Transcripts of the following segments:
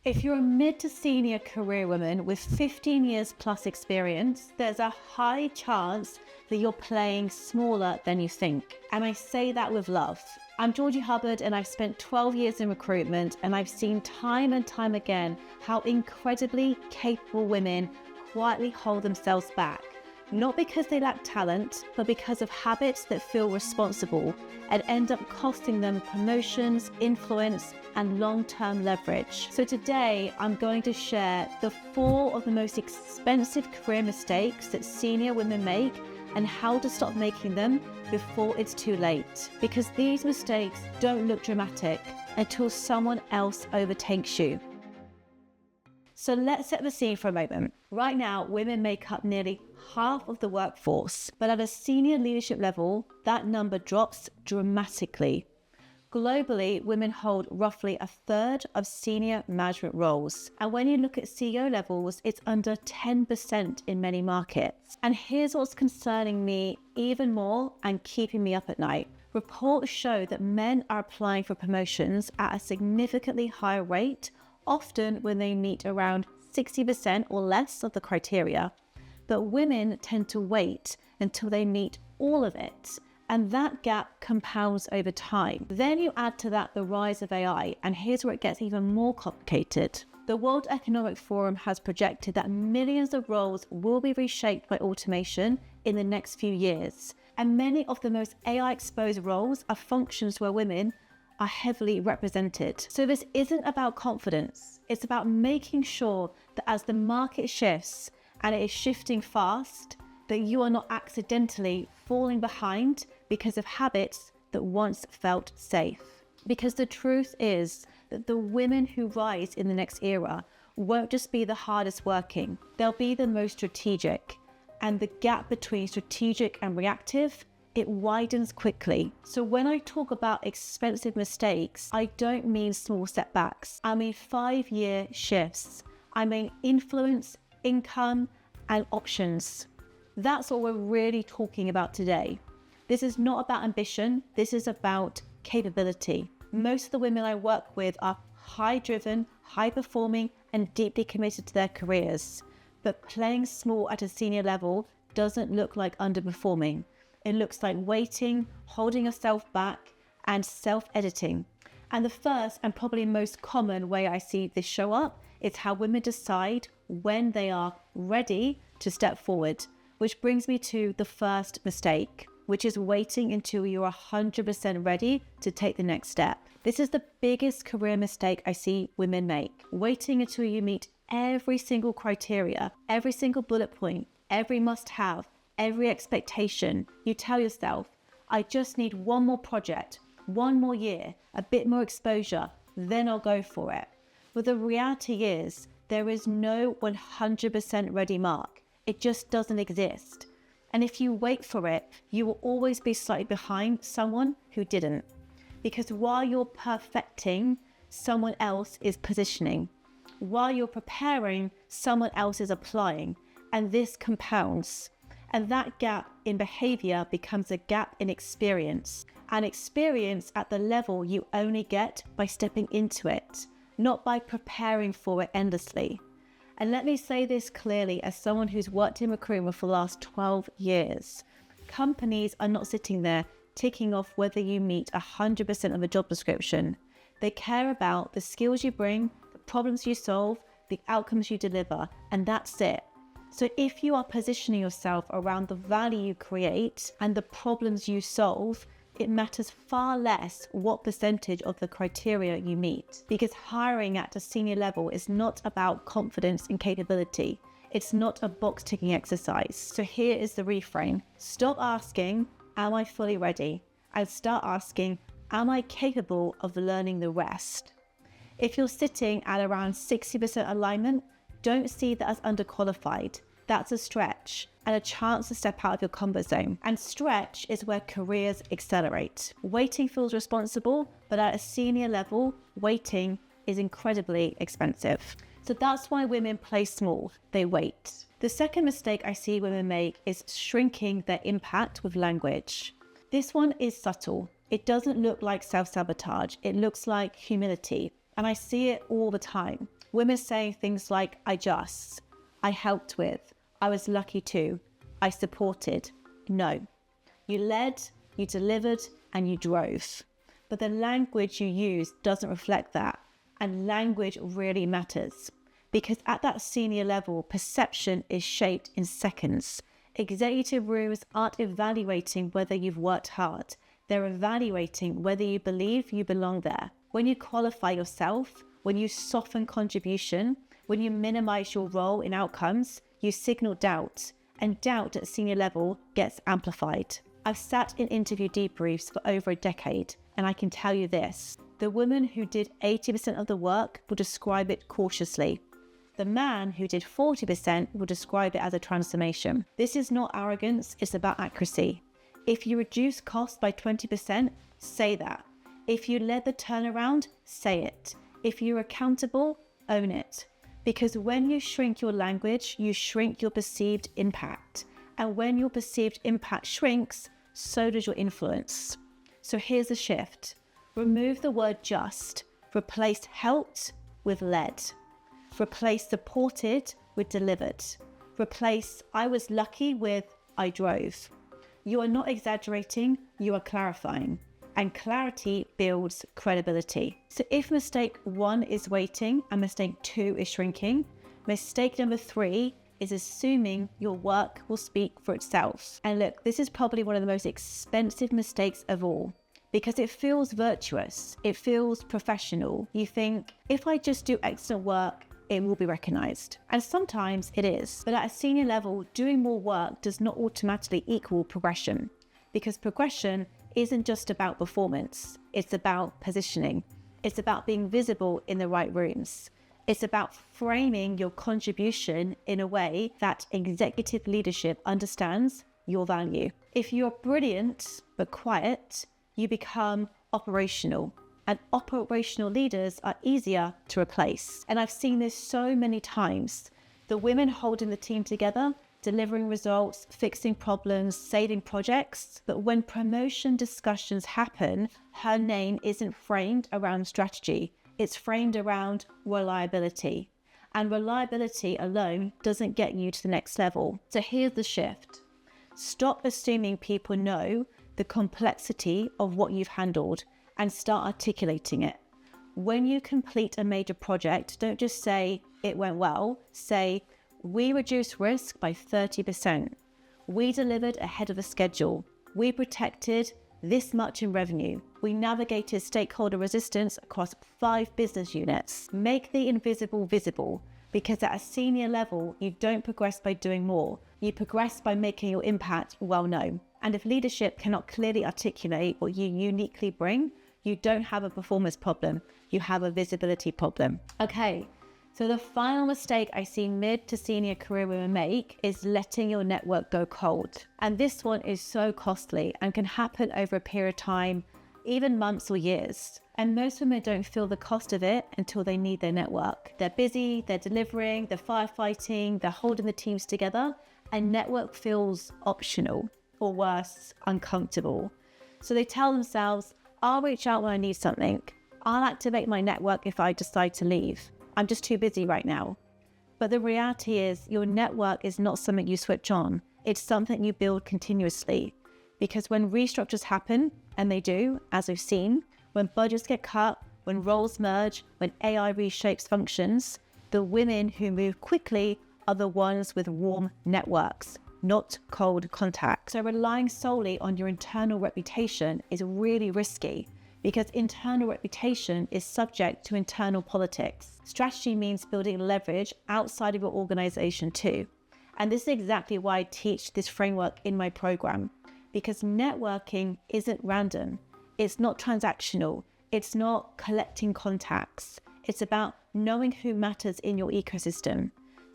If you're a mid to senior career woman with 15 years plus experience, there's a high chance that you're playing smaller than you think. And I say that with love. I'm Georgie Hubbard and I've spent 12 years in recruitment, and I've seen time and time again how incredibly capable women quietly hold themselves back. Not because they lack talent, but because of habits that feel responsible and end up costing them promotions, influence, and long-term leverage. So today, I'm going to share the 4 of the most expensive career mistakes that senior women make and how to stop making them before it's too late. Because these mistakes don't look dramatic until someone else overtakes you. So let's set the scene for a moment. Right now, women make up nearly half of the workforce, but at a senior leadership level, that number drops dramatically. Globally, women hold roughly a third of senior management roles. And when you look at CEO levels, it's under 10% in many markets. And here's what's concerning me even more and keeping me up at night. Reports show that men are applying for promotions at a significantly higher rate, often when they meet around 60% or less of the criteria. But women tend to wait until they meet all of it, and that gap compounds over time. Then you add to that the rise of AI, and here's where it gets even more complicated. The World Economic Forum has projected that millions of roles will be reshaped by automation in the next few years, and many of the most AI-exposed roles are functions where women are heavily represented. So this isn't about confidence. It's about making sure that as the market shifts, and it is shifting fast, that you are not accidentally falling behind because of habits that once felt safe. Because the truth is that the women who rise in the next era won't just be the hardest working, they'll be the most strategic. And the gap between strategic and reactive, it widens quickly. So when I talk about expensive mistakes, I don't mean small setbacks. I mean 5-year shifts. I mean influence, income, and options. That's what we're really talking about today. This is not about ambition. This is about capability. Most of the women I work with are high-driven, high-performing, and deeply committed to their careers. But playing small at a senior level doesn't look like underperforming. It looks like waiting, holding yourself back, and self-editing. And the first and probably most common way I see this show up is how women decide when they are ready to step forward. Which brings me to the first mistake, which is waiting until you're 100% ready to take the next step. This is the biggest career mistake I see women make. Waiting until you meet every single criteria, every single bullet point, every must-have, every expectation. You tell yourself, I just need one more project, one more year, a bit more exposure, then I'll go for it. But the reality is, there is no 100% ready mark. It just doesn't exist. And if you wait for it, you will always be slightly behind someone who didn't. Because while you're perfecting, someone else is positioning. While you're preparing, someone else is applying. And this compounds. And that gap in behavior becomes a gap in experience. And experience at the level you only get by stepping into it, not by preparing for it endlessly. And let me say this clearly as someone who's worked in recruitment for the last 12 years. Companies are not sitting there ticking off whether you meet 100% of a job description. They care about the skills you bring, the problems you solve, the outcomes you deliver, and that's it. So if you are positioning yourself around the value you create and the problems you solve, it matters far less what percentage of the criteria you meet. Because hiring at a senior level is not about confidence and capability. It's not a box ticking exercise. So here is the reframe. Stop asking, am I fully ready? And start asking, am I capable of learning the rest? If you're sitting at around 60% alignment, don't see that as underqualified. That's a stretch and a chance to step out of your comfort zone. And stretch is where careers accelerate. Waiting feels responsible, but at a senior level, waiting is incredibly expensive. So that's why women play small, they wait. The second mistake I see women make is shrinking their impact with language. This one is subtle. It doesn't look like self-sabotage. It looks like humility. And I see it all the time. Women saying things like, I helped with, I was lucky too, I supported. No. You led, you delivered, and you drove. But the language you use doesn't reflect that. And language really matters. Because at that senior level, perception is shaped in seconds. Executive rooms aren't evaluating whether you've worked hard. They're evaluating whether you believe you belong there. When you qualify yourself, when you soften contribution, when you minimize your role in outcomes, you signal doubt. And doubt at senior level gets amplified. I've sat in interview debriefs for over a decade, and I can tell you this. The woman who did 80% of the work will describe it cautiously. The man who did 40% will describe it as a transformation. This is not arrogance, it's about accuracy. If you reduce costs by 20%, say that. If you led the turnaround, say it. If you're accountable, own it. Because when you shrink your language, you shrink your perceived impact. And when your perceived impact shrinks, so does your influence. So here's the shift. Remove the word just. Replace helped with led. Replace supported with delivered. Replace I was lucky with I drove. You are not exaggerating, you are clarifying. And clarity builds credibility. So if mistake 1 is waiting and mistake 2 is shrinking, mistake number 3 is assuming your work will speak for itself. And look, this is probably one of the most expensive mistakes of all because it feels virtuous, it feels professional. You think, if I just do excellent work, it will be recognized. And sometimes it is. But at a senior level, doing more work does not automatically equal progression because progression isn't just about performance. It's about positioning. It's about being visible in the right rooms. It's about framing your contribution in a way that executive leadership understands your value. If you're brilliant but quiet, you become operational. And operational leaders are easier to replace. And I've seen this so many times. The women holding the team together, delivering results, fixing problems, saving projects. But when promotion discussions happen, her name isn't framed around strategy. It's framed around reliability. And reliability alone doesn't get you to the next level. So here's the shift. Stop assuming people know the complexity of what you've handled and start articulating it. When you complete a major project, don't just say it went well. Say, we reduced risk by 30%. We delivered ahead of the schedule. We protected this much in revenue. We navigated stakeholder resistance across 5 business units. Make the invisible visible, because at a senior level, you don't progress by doing more. You progress by making your impact well known. And if leadership cannot clearly articulate what you uniquely bring, you don't have a performance problem, you have a visibility problem. Okay, so the final mistake I see mid to senior career women make is letting your network go cold. And this one is so costly and can happen over a period of time, even months or years. And most women don't feel the cost of it until they need their network. They're busy, they're delivering, they're firefighting, they're holding the teams together, and network feels optional, or worse, uncomfortable. So they tell themselves, I'll reach out when I need something. I'll activate my network if I decide to leave. I'm just too busy right now. But the reality is your network is not something you switch on. It's something you build continuously. Because when restructures happen, and they do, as we've seen, when budgets get cut, when roles merge, when AI reshapes functions, the women who move quickly are the ones with warm networks, not cold contact. So relying solely on your internal reputation is really risky because internal reputation is subject to internal politics. Strategy means building leverage outside of your organization too. And this is exactly why I teach this framework in my program, because networking isn't random. It's not transactional. It's not collecting contacts. It's about knowing who matters in your ecosystem,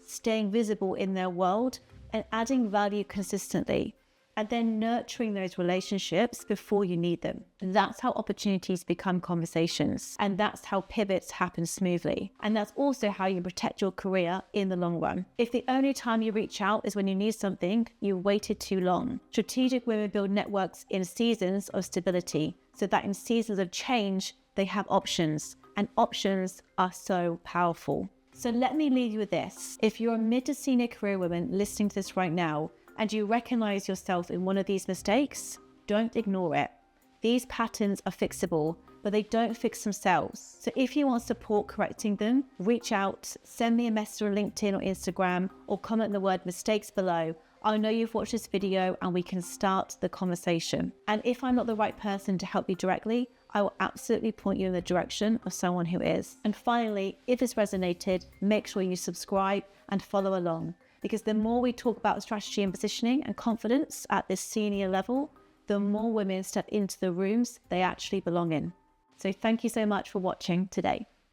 staying visible in their world, and adding value consistently, and then nurturing those relationships before you need them. That's how opportunities become conversations, and that's how pivots happen smoothly. And that's also how you protect your career in the long run. If the only time you reach out is when you need something, you waited too long. Strategic women build networks in seasons of stability, so that in seasons of change, they have options, and options are so powerful. So let me leave you with this. If you're a mid to senior career woman listening to this right now, and you recognize yourself in one of these mistakes, don't ignore it. These patterns are fixable, but they don't fix themselves. So if you want support correcting them, reach out, send me a message on LinkedIn or Instagram, or comment the word mistakes below. I know you've watched this video and we can start the conversation. And if I'm not the right person to help you directly, I will absolutely point you in the direction of someone who is. And finally, if this resonated, make sure you subscribe and follow along, because the more we talk about strategy and positioning and confidence at this senior level, the more women step into the rooms they actually belong in. So thank you so much for watching today.